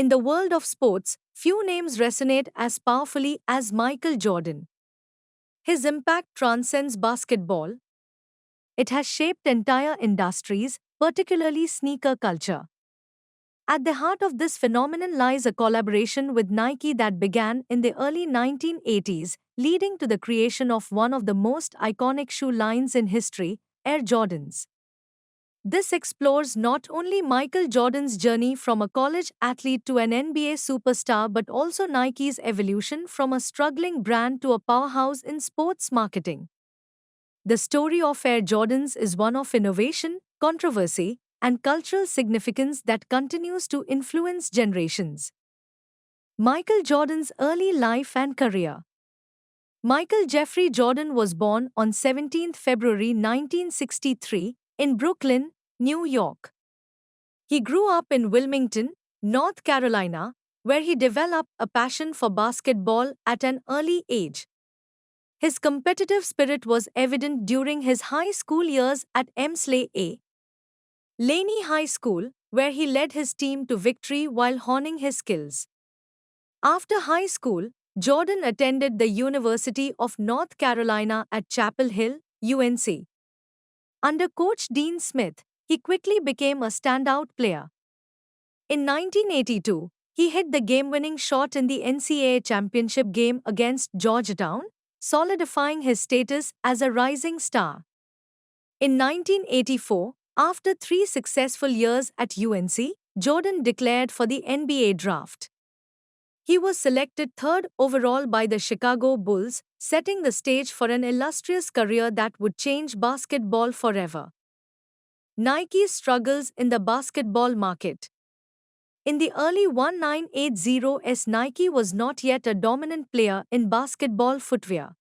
In the world of sports, few names resonate as powerfully as Michael Jordan. His impact transcends basketball. It has shaped entire industries, particularly sneaker culture. At the heart of this phenomenon lies a collaboration with Nike that began in the early 1980s, leading to the creation of one of the most iconic shoe lines in history, Air Jordans. This explores not only Michael Jordan's journey from a college athlete to an NBA superstar but also Nike's evolution from a struggling brand to a powerhouse in sports marketing. The story of Air Jordans is one of innovation, controversy, and cultural significance that continues to influence generations. Michael Jordan's early life and career. Michael Jeffrey Jordan was born on 17 February 1963 in Brooklyn, New York. He grew up in Wilmington, North Carolina, where he developed a passion for basketball at an early age. His competitive spirit was evident during his high school years at Emslie A. Laney High School, where he led his team to victory while honing his skills. After high school, Jordan attended the University of North Carolina at Chapel Hill, UNC. Under coach Dean Smith, he quickly became a standout player. In 1982, he hit the game-winning shot in the NCAA championship game against Georgetown, solidifying his status as a rising star. In 1984, after 3 successful years at UNC, Jordan declared for the NBA draft. He was selected third overall by the Chicago Bulls, setting the stage for an illustrious career that would change basketball forever. Nike's struggles in the basketball market. In the early 1980s, Nike was not yet a dominant player in basketball footwear.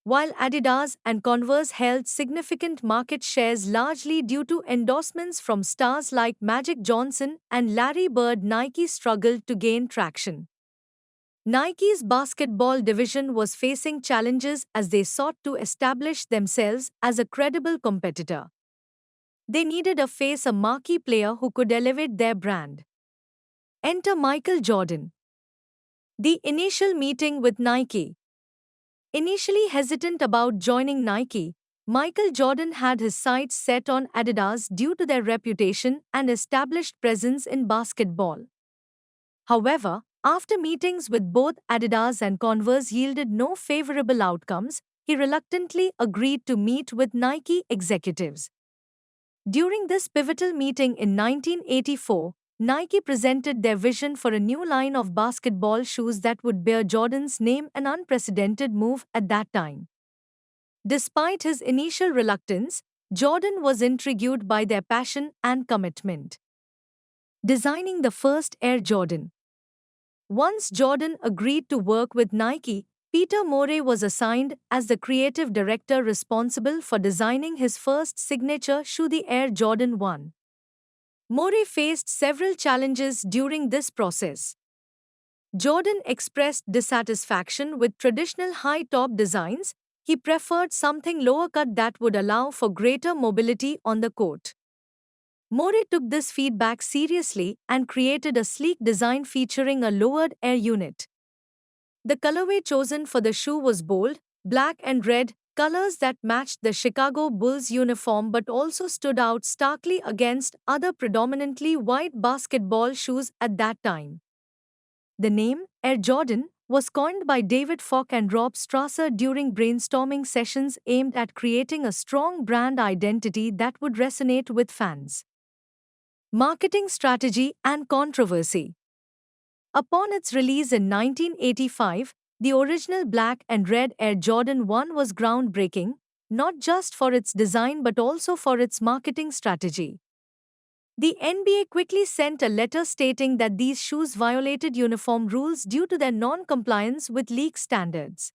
While Adidas and Converse held significant market shares largely due to endorsements from stars like Magic Johnson and Larry Bird, Nike struggled to gain traction. Nike's basketball division was facing challenges as they sought to establish themselves as a credible competitor. They needed a marquee player who could elevate their brand. Enter Michael Jordan. The initial meeting with Nike. Initially hesitant about joining Nike, Michael Jordan had his sights set on Adidas due to their reputation and established presence in basketball. However, after meetings with both Adidas and Converse yielded no favorable outcomes, he reluctantly agreed to meet with Nike executives. During this pivotal meeting in 1984, Nike presented their vision for a new line of basketball shoes that would bear Jordan's name, an unprecedented move at that time. Despite his initial reluctance, Jordan was intrigued by their passion and commitment. Designing the first Air Jordan. Once Jordan agreed to work with Nike, Peter Morey was assigned as the creative director responsible for designing his first signature shoe, the Air Jordan 1. Morey faced several challenges during this process. Jordan expressed dissatisfaction with traditional high-top designs. He preferred something lower-cut that would allow for greater mobility on the court. Morey took this feedback seriously and created a sleek design featuring a lowered air unit. The colorway chosen for the shoe was bold, black and red, colors that matched the Chicago Bulls uniform but also stood out starkly against other predominantly white basketball shoes at that time. The name, Air Jordan, was coined by David Falk and Rob Strasser during brainstorming sessions aimed at creating a strong brand identity that would resonate with fans. Marketing strategy and controversy. Upon its release in 1985, the original black and red Air Jordan 1 was groundbreaking, not just for its design but also for its marketing strategy. The NBA quickly sent a letter stating that these shoes violated uniform rules due to their non-compliance with league standards.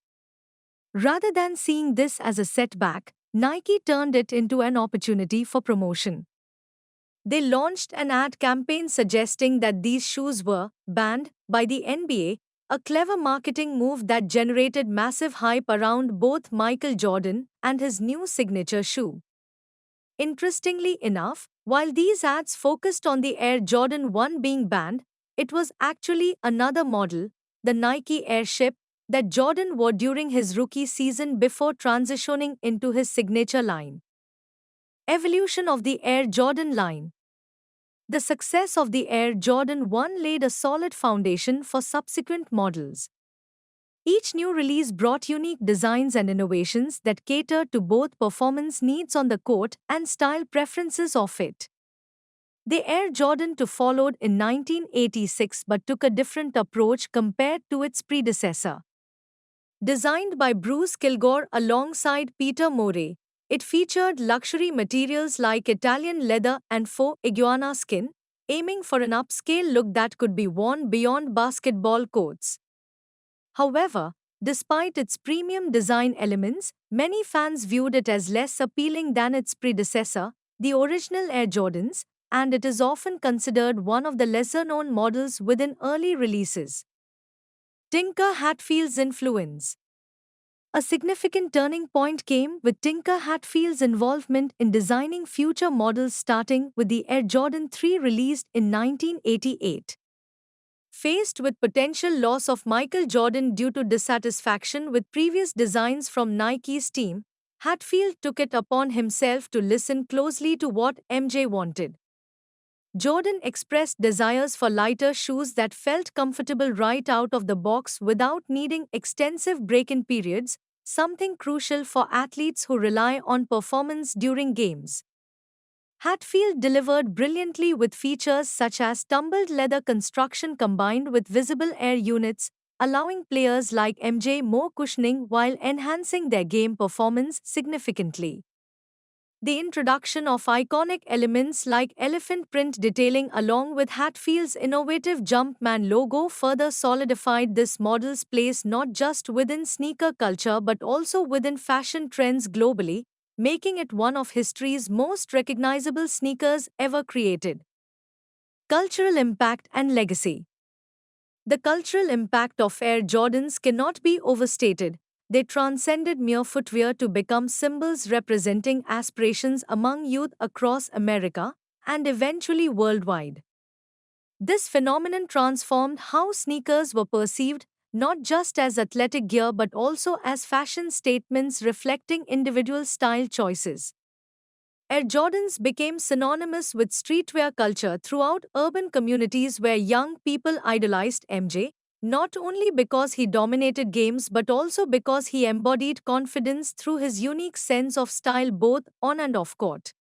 Rather than seeing this as a setback, Nike turned it into an opportunity for promotion. They launched an ad campaign suggesting that these shoes were banned by the NBA, a clever marketing move that generated massive hype around both Michael Jordan and his new signature shoe. Interestingly enough, while these ads focused on the Air Jordan 1 being banned, it was actually another model, the Nike Airship, that Jordan wore during his rookie season before transitioning into his signature line. Evolution of the Air Jordan line. The success of the Air Jordan 1 laid a solid foundation for subsequent models. Each new release brought unique designs and innovations that catered to both performance needs on the court and style preferences off it. The Air Jordan 2 followed in 1986 but took a different approach compared to its predecessor. Designed by Bruce Kilgore alongside Peter Morey, it featured luxury materials like Italian leather and faux iguana skin, aiming for an upscale look that could be worn beyond basketball courts. However, despite its premium design elements, many fans viewed it as less appealing than its predecessor, the original Air Jordans, and it is often considered one of the lesser-known models within early releases. Tinker Hatfield's influence. A significant turning point came with Tinker Hatfield's involvement in designing future models, starting with the Air Jordan 3 released in 1988. Faced with potential loss of Michael Jordan due to dissatisfaction with previous designs from Nike's team, Hatfield took it upon himself to listen closely to what MJ wanted. Jordan expressed desires for lighter shoes that felt comfortable right out of the box without needing extensive break-in periods, something crucial for athletes who rely on performance during games. Hatfield delivered brilliantly with features such as tumbled leather construction combined with visible air units, allowing players like MJ more cushioning while enhancing their game performance significantly. The introduction of iconic elements like elephant print detailing along with Hatfield's innovative Jumpman logo further solidified this model's place not just within sneaker culture but also within fashion trends globally, making it one of history's most recognizable sneakers ever created. Cultural impact and legacy. The cultural impact of Air Jordans cannot be overstated. They transcended mere footwear to become symbols representing aspirations among youth across America and eventually worldwide. This phenomenon transformed how sneakers were perceived, not just as athletic gear but also as fashion statements reflecting individual style choices. Air Jordans became synonymous with streetwear culture throughout urban communities where young people idolized MJ, not only because he dominated games but also because he embodied confidence through his unique sense of style both on and off court.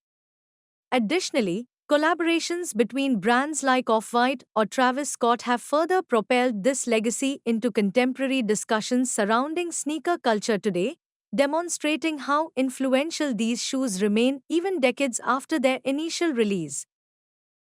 Additionally, collaborations between brands like Off-White or Travis Scott have further propelled this legacy into contemporary discussions surrounding sneaker culture today, demonstrating how influential these shoes remain even decades after their initial release.